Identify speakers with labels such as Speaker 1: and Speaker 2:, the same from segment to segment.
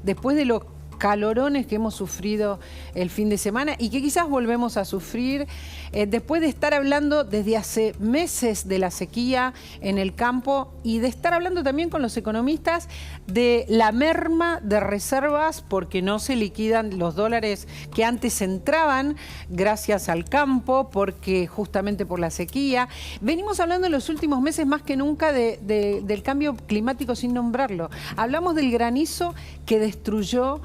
Speaker 1: después de los calorones que hemos sufrido el fin de semana y que quizás volvemos a sufrir después de estar hablando desde hace meses de la sequía en el campo y de estar hablando también con los economistas de la merma de reservas porque no se liquidan los dólares que antes entraban gracias al campo, porque justamente por la sequía. Venimos hablando en los últimos meses más que nunca del cambio climático sin nombrarlo. Hablamos del granizo que destruyó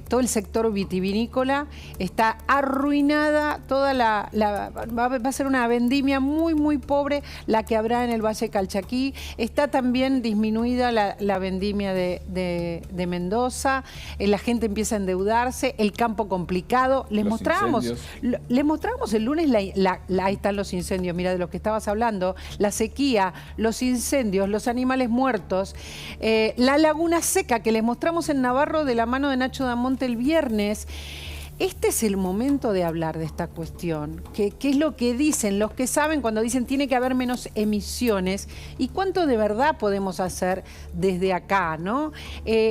Speaker 1: todo el sector vitivinícola, está arruinada toda va a ser una vendimia muy, muy pobre la que habrá en el Valle Calchaquí, está también disminuida la vendimia de Mendoza, la gente empieza a endeudarse, el campo complicado. Les mostrábamos el lunes, ahí están los incendios, mira, de los que estabas hablando, la sequía, los incendios, los animales muertos, la laguna seca que les mostramos en Navarro de la mano de Nacho Damonte el viernes. Este es el momento de hablar de esta cuestión. ¿Qué es lo que dicen los que saben cuando dicen tiene que haber menos emisiones? ¿Y cuánto de verdad podemos hacer desde acá, no?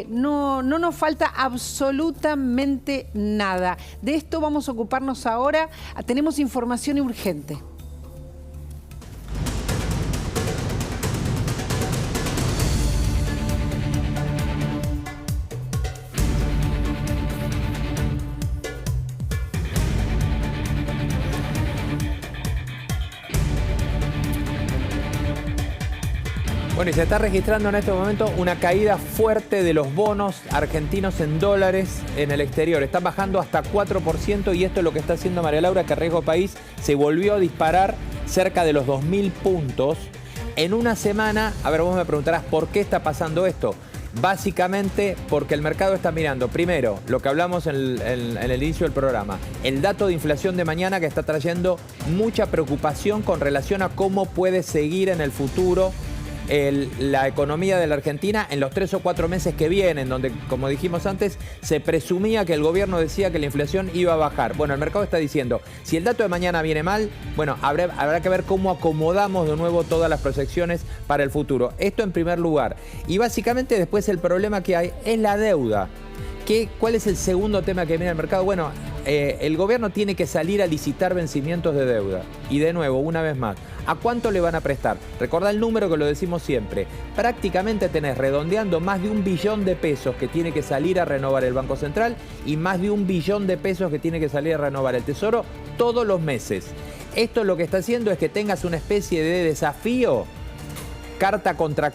Speaker 1: No nos falta absolutamente nada. De esto vamos a ocuparnos ahora. Tenemos información urgente.
Speaker 2: Bueno, y se está registrando en este momento una caída fuerte de los bonos argentinos en dólares en el exterior. Están bajando hasta 4% y esto es lo que está haciendo María Laura, que Riesgo País se volvió a disparar cerca de los 2.000 puntos en una semana. A ver, vos me preguntarás, ¿por qué está pasando esto? Básicamente porque el mercado está mirando, primero, lo que hablamos en el inicio del programa, el dato de inflación de mañana que está trayendo mucha preocupación con relación a cómo puede seguir en el futuro la economía de la Argentina en los 3 o 4 meses que vienen, donde, como dijimos antes, se presumía que el gobierno decía que la inflación iba a bajar. Bueno, el mercado está diciendo, si el dato de mañana viene mal, bueno, habrá que ver cómo acomodamos de nuevo todas las proyecciones para el futuro. Esto en primer lugar. Y básicamente después el problema que hay es la deuda. ¿Cuál es el segundo tema que mira el mercado? Bueno, el gobierno tiene que salir a licitar vencimientos de deuda. Y de nuevo, una vez más, ¿a cuánto le van a prestar? Recordá el número que lo decimos siempre. Prácticamente tenés redondeando más de 1 billón de pesos que tiene que salir a renovar el Banco Central y más de 1 billón de pesos que tiene que salir a renovar el Tesoro todos los meses. Esto lo que está haciendo es que tengas una especie de desafío carta contra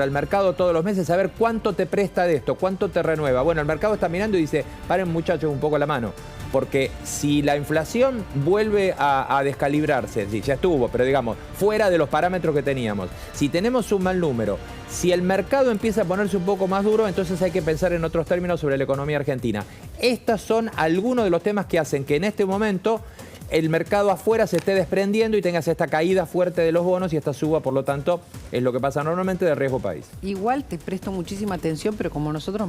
Speaker 2: el mercado todos los meses, a ver cuánto te presta de esto, cuánto te renueva. Bueno, el mercado está mirando y dice, paren muchachos un poco la mano, porque si la inflación vuelve a descalibrarse, sí, ya estuvo, pero digamos, fuera de los parámetros que teníamos, si tenemos un mal número, si el mercado empieza a ponerse un poco más duro, entonces hay que pensar en otros términos sobre la economía argentina. Estos son algunos de los temas que hacen que en este momento el mercado afuera se esté desprendiendo y tengas esta caída fuerte de los bonos y esta suba, por lo tanto, es lo que pasa normalmente de Riesgo País.
Speaker 1: Igual te presto muchísima atención, pero como nosotros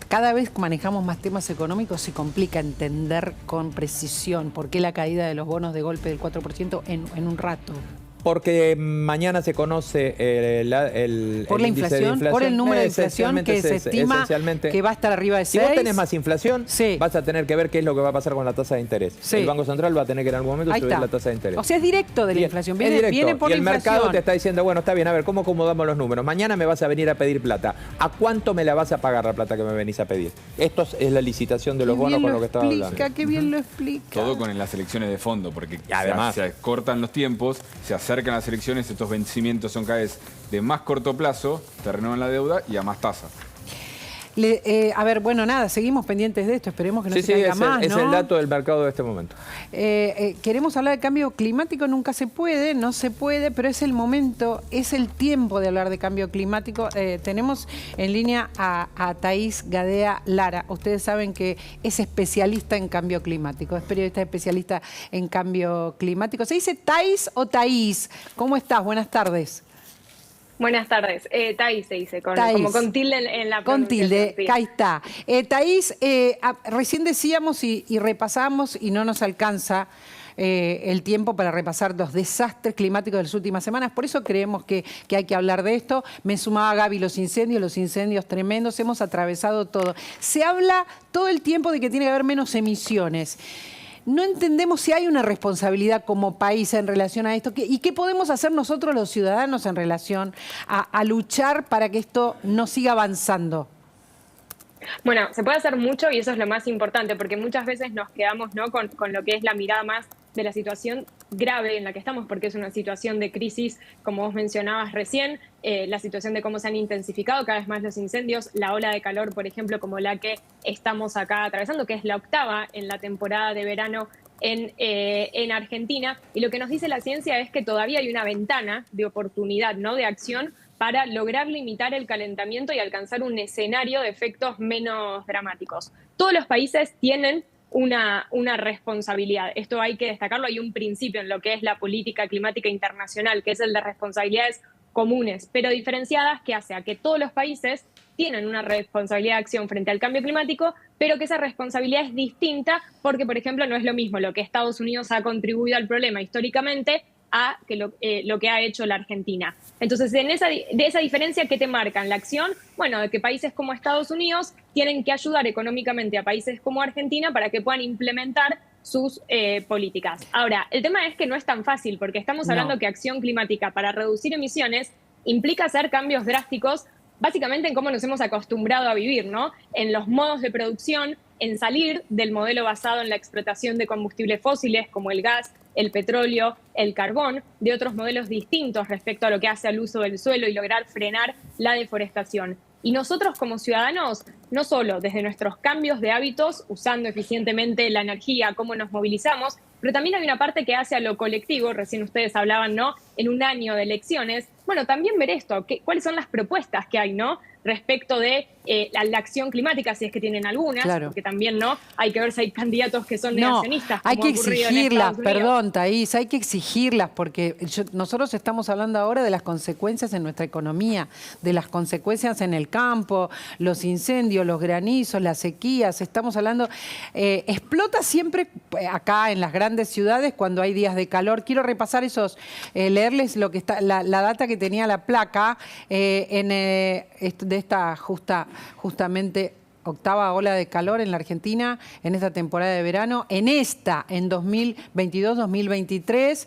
Speaker 1: cada vez manejamos más temas económicos, se complica entender con precisión por qué la caída de los bonos de golpe del 4% en un rato.
Speaker 2: Porque mañana se conoce el
Speaker 1: por la
Speaker 2: índice de inflación,
Speaker 1: por el número de inflación que se estima que va a estar arriba de 6.
Speaker 2: Si vos tenés más inflación,
Speaker 1: sí,
Speaker 2: vas a tener que ver qué es lo que va a pasar con la tasa de interés. Sí. El Banco Central va a tener que en algún momento subir la tasa de interés.
Speaker 1: O sea, es directo de la inflación, viene por la inflación.
Speaker 2: Y el mercado te está diciendo, bueno, está bien, a ver, ¿cómo acomodamos los números? Mañana me vas a venir a pedir plata. ¿A cuánto me la vas a pagar la plata que me venís a pedir? Esto es la licitación de los bonos con lo que estaba hablando.
Speaker 1: Qué bien lo explica.
Speaker 3: Todo con las elecciones de fondo, porque además se cortan los tiempos, se acercan las elecciones. Estos vencimientos son cada vez de más corto plazo, te renuevan la deuda y a más tasa.
Speaker 1: A ver, bueno, nada, seguimos pendientes de esto, esperemos que no se caiga más, ¿no?
Speaker 2: Es el dato del mercado de este momento.
Speaker 1: Queremos hablar de cambio climático, nunca se puede, no se puede, pero es el momento, es el tiempo de hablar de cambio climático. Tenemos en línea a Thaís Gadea Lara. Ustedes saben que es especialista en cambio climático, es periodista especialista en cambio climático. ¿Se dice Thaís o Thaís? ¿Cómo estás? Buenas tardes.
Speaker 4: Buenas tardes. Thaís se dice, como con tilde en la pronunciación.
Speaker 1: Con tilde,
Speaker 4: sí.
Speaker 1: ahí está. Thaís, recién decíamos y repasamos y no nos alcanza el tiempo para repasar los desastres climáticos de las últimas semanas. Por eso creemos que hay que hablar de esto. Me sumaba Gaby los incendios tremendos, hemos atravesado todo. Se habla todo el tiempo de que tiene que haber menos emisiones. No entendemos si hay una responsabilidad como país en relación a esto y qué podemos hacer nosotros los ciudadanos en relación a luchar para que esto no siga avanzando.
Speaker 4: Bueno, se puede hacer mucho y eso es lo más importante, porque muchas veces nos quedamos, ¿no?, con lo que es la mirada más de la situación grave en la que estamos, porque es una situación de crisis, como vos mencionabas recién, la situación de cómo se han intensificado cada vez más los incendios, la ola de calor, por ejemplo, como la que estamos acá atravesando, que es la octava en la temporada de verano en Argentina. Y lo que nos dice la ciencia es que todavía hay una ventana de oportunidad, ¿no?, de acción para lograr limitar el calentamiento y alcanzar un escenario de efectos menos dramáticos. Todos los países tienen una responsabilidad. Esto hay que destacarlo. Hay un principio en lo que es la política climática internacional, que es el de responsabilidades comunes, pero diferenciadas, que hace a que todos los países tienen una responsabilidad de acción frente al cambio climático, pero que esa responsabilidad es distinta porque, por ejemplo, no es lo mismo lo que Estados Unidos ha contribuido al problema históricamente a que lo que ha hecho la Argentina. Entonces, de esa diferencia, ¿qué te marcan? La acción, bueno, de que países como Estados Unidos tienen que ayudar económicamente a países como Argentina para que puedan implementar sus políticas. Ahora, el tema es que no es tan fácil, porque estamos hablando que acción climática para reducir emisiones implica hacer cambios drásticos, básicamente en cómo nos hemos acostumbrado a vivir, ¿no? En los modos de producción, en salir del modelo basado en la explotación de combustibles fósiles como el gas, el petróleo, el carbón, de otros modelos distintos respecto a lo que hace al uso del suelo y lograr frenar la deforestación. Y nosotros como ciudadanos, no solo desde nuestros cambios de hábitos, usando eficientemente la energía, cómo nos movilizamos, pero también hay una parte que hace a lo colectivo, recién ustedes hablaban, ¿no?, en un año de elecciones. Bueno, también ver esto, cuáles son las propuestas que hay, ¿no?, respecto de la acción climática, si es que tienen algunas, porque también no hay que ver si hay candidatos que son negacionistas.
Speaker 1: Hay que exigirlas, perdón, Thaís, hay que exigirlas, porque nosotros estamos hablando ahora de las consecuencias en nuestra economía, de las consecuencias en el campo, los incendios, los granizos, las sequías, estamos hablando, explota siempre acá en las grandes ciudades cuando hay días de calor. Quiero repasar leerles lo que está, la data que tenía la placa de esta justamente octava ola de calor en la Argentina en esta temporada de verano. En 2022-2023,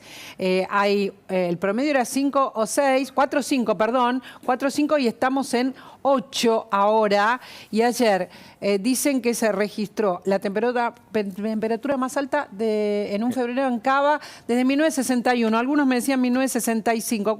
Speaker 1: el promedio era 4 o 5 y estamos en 8 ahora. Y ayer dicen que se registró la temperatura más alta en un febrero en Cava desde 1961. Algunos me decían 1965.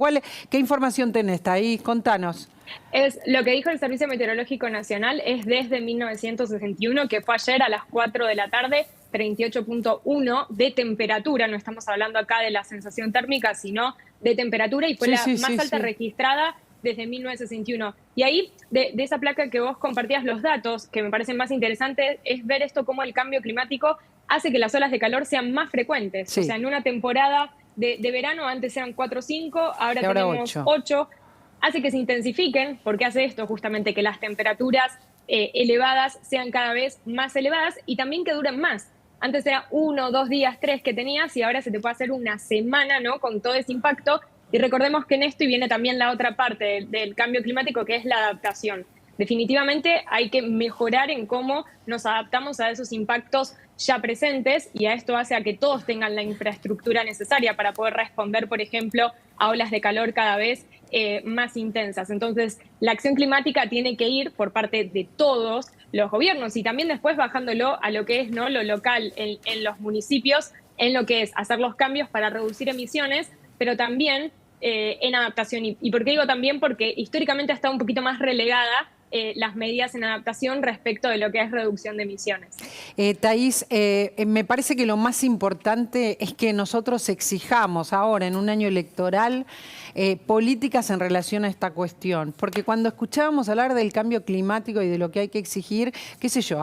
Speaker 1: ¿Qué información tenés, Thaís? Contanos.
Speaker 4: Es lo que dijo el Servicio Meteorológico Nacional, es desde 1961, que fue ayer a las 4 de la tarde, 38.1 de temperatura. No estamos hablando acá de la sensación térmica, sino de temperatura, y fue la más alta registrada desde 1961. Y ahí, de esa placa que vos compartías los datos, que me parecen más interesantes, es ver esto, cómo el cambio climático hace que las olas de calor sean más frecuentes. O sea, en una temporada de verano antes eran 4 o 5, ahora tenemos 8. Hace que se intensifiquen, porque hace esto justamente, que las temperaturas elevadas sean cada vez más elevadas y también que duren más. Antes era 1, 2 días, 3 que tenías, y ahora se te puede hacer una semana, ¿no?, con todo ese impacto. Y recordemos que en esto y viene también la otra parte del cambio climático, que es la adaptación. Definitivamente hay que mejorar en cómo nos adaptamos a esos impactos ya presentes, y a esto hace a que todos tengan la infraestructura necesaria para poder responder, por ejemplo, a olas de calor cada vez más intensas. Entonces, la acción climática tiene que ir por parte de todos los gobiernos y también después bajándolo a lo que es, ¿no?, lo local en los municipios, en lo que es hacer los cambios para reducir emisiones, pero también en adaptación. ¿Y por qué digo también? Porque históricamente ha estado un poquito más relegada las medidas en adaptación respecto de lo que es reducción de emisiones.
Speaker 1: Thaís, me parece que lo más importante es que nosotros exijamos ahora, en un año electoral, políticas en relación a esta cuestión. Porque cuando escuchábamos hablar del cambio climático y de lo que hay que exigir, qué sé yo,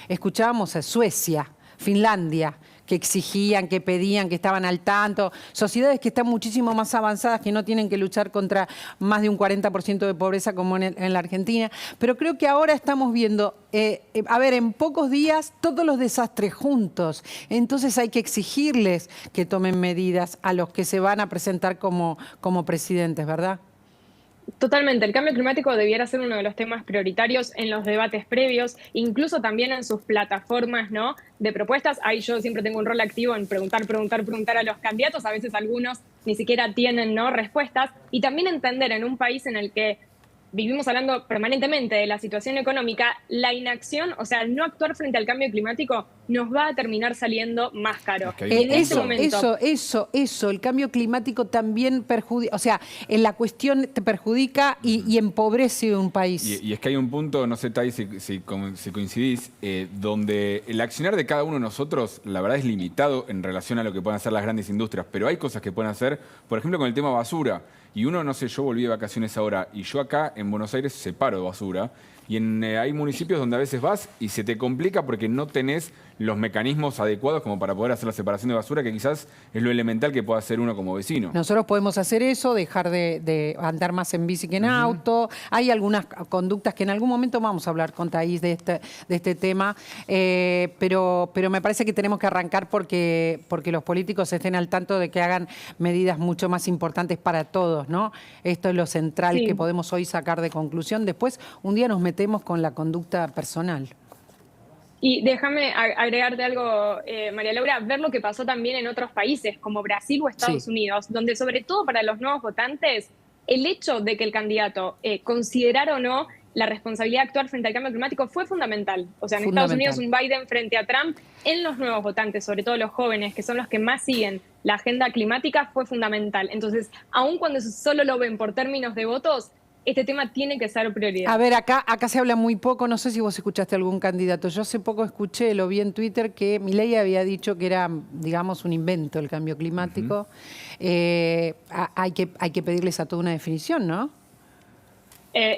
Speaker 1: escuchábamos a Suecia, Finlandia, que exigían, que pedían, que estaban al tanto, sociedades que están muchísimo más avanzadas, que no tienen que luchar contra más de un 40% de pobreza como en la Argentina. Pero creo que ahora estamos viendo, en pocos días todos los desastres juntos. Entonces hay que exigirles que tomen medidas a los que se van a presentar como presidentes, ¿verdad?
Speaker 4: Totalmente, el cambio climático debiera ser uno de los temas prioritarios en los debates previos, incluso también en sus plataformas, ¿no?, de propuestas. Ahí yo siempre tengo un rol activo en preguntar a los candidatos, a veces algunos ni siquiera tienen, ¿no?, respuestas, y también entender en un país en el que vivimos hablando permanentemente de la situación económica, la inacción, o sea, no actuar frente al cambio climático, nos va a terminar saliendo más caro.
Speaker 1: Eso, el cambio climático también perjudica, o sea, en la cuestión te perjudica y empobrece un país.
Speaker 3: Y es que hay un punto, no sé, Tai, si coincidís, donde el accionar de cada uno de nosotros, la verdad, es limitado en relación a lo que pueden hacer las grandes industrias, pero hay cosas que pueden hacer, por ejemplo, con el tema basura. Y uno, no sé, yo volví de vacaciones ahora y yo acá en Buenos Aires separo basura y hay municipios donde a veces vas y se te complica porque no tenés los mecanismos adecuados como para poder hacer la separación de basura, que quizás es lo elemental que pueda hacer uno como vecino.
Speaker 1: Nosotros podemos hacer eso, dejar de andar más en bici que en auto. Hay algunas conductas que en algún momento vamos a hablar con Thaís de este tema, pero me parece que tenemos que arrancar porque los políticos estén al tanto de que hagan medidas mucho más importantes para todos, ¿no? Esto es lo central que podemos hoy sacar de conclusión. Después, un día nos metemos con la conducta personal.
Speaker 4: Y déjame agregarte algo, María Laura, ver lo que pasó también en otros países, como Brasil o Estados Unidos, donde sobre todo para los nuevos votantes, el hecho de que el candidato considerara o no la responsabilidad de actuar frente al cambio climático fue fundamental. O sea, en Estados Unidos un Biden frente a Trump, en los nuevos votantes, sobre todo los jóvenes, que son los que más siguen la agenda climática, fue fundamental. Entonces, aun cuando solo lo ven por términos de votos, este tema tiene que ser prioridad.
Speaker 1: A ver, acá se habla muy poco, no sé si vos escuchaste algún candidato. Yo hace poco escuché, lo vi en Twitter, que Milei había dicho que era, digamos, un invento el cambio climático. Hay que pedirles a toda una definición, ¿no?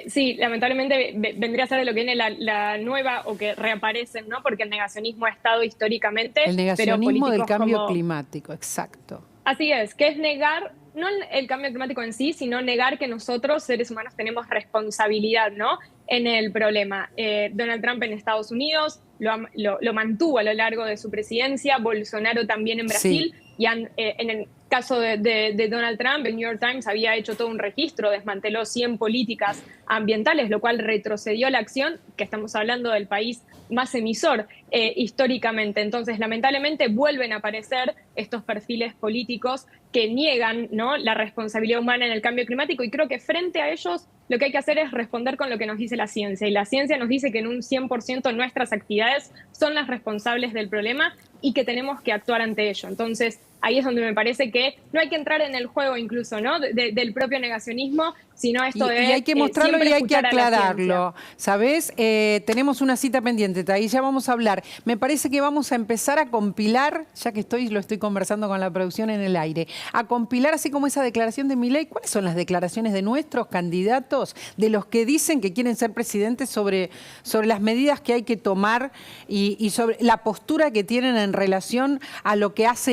Speaker 4: Sí, lamentablemente vendría a ser de lo que viene la nueva, o que reaparecen, ¿no? Porque el negacionismo ha estado históricamente.
Speaker 1: El negacionismo del cambio climático, exacto.
Speaker 4: Así es, que es negar, no el cambio climático en sí, sino negar que nosotros, seres humanos, tenemos responsabilidad, ¿no?, en el problema. Donald Trump en Estados Unidos lo mantuvo a lo largo de su presidencia, Bolsonaro también en Brasil, y en el caso de Donald Trump, el New York Times había hecho todo un registro, desmanteló 100 políticas ambientales, lo cual retrocedió la acción, que estamos hablando del país más emisor históricamente. Entonces, lamentablemente, vuelven a aparecer estos perfiles políticos que niegan, ¿no?, la responsabilidad humana en el cambio climático, y creo que frente a ellos lo que hay que hacer es responder con lo que nos dice la ciencia, y la ciencia nos dice que en un 100% nuestras actividades son las responsables del problema y que tenemos que actuar ante ello. Entonces, ahí es donde me parece que no hay que entrar en el juego incluso, ¿no?, del propio negacionismo, sino esto de...
Speaker 1: Y hay que mostrarlo y hay que aclararlo, ¿sabes? Tenemos una cita pendiente, Thaís, ya vamos a hablar. Me parece que vamos a empezar a compilar, ya que lo estoy conversando con la producción en el aire, a compilar, así como esa declaración de Milei, ¿cuáles son las declaraciones de nuestros candidatos, de los que dicen que quieren ser presidentes, sobre las medidas que hay que tomar y sobre la postura que tienen en relación a lo que hace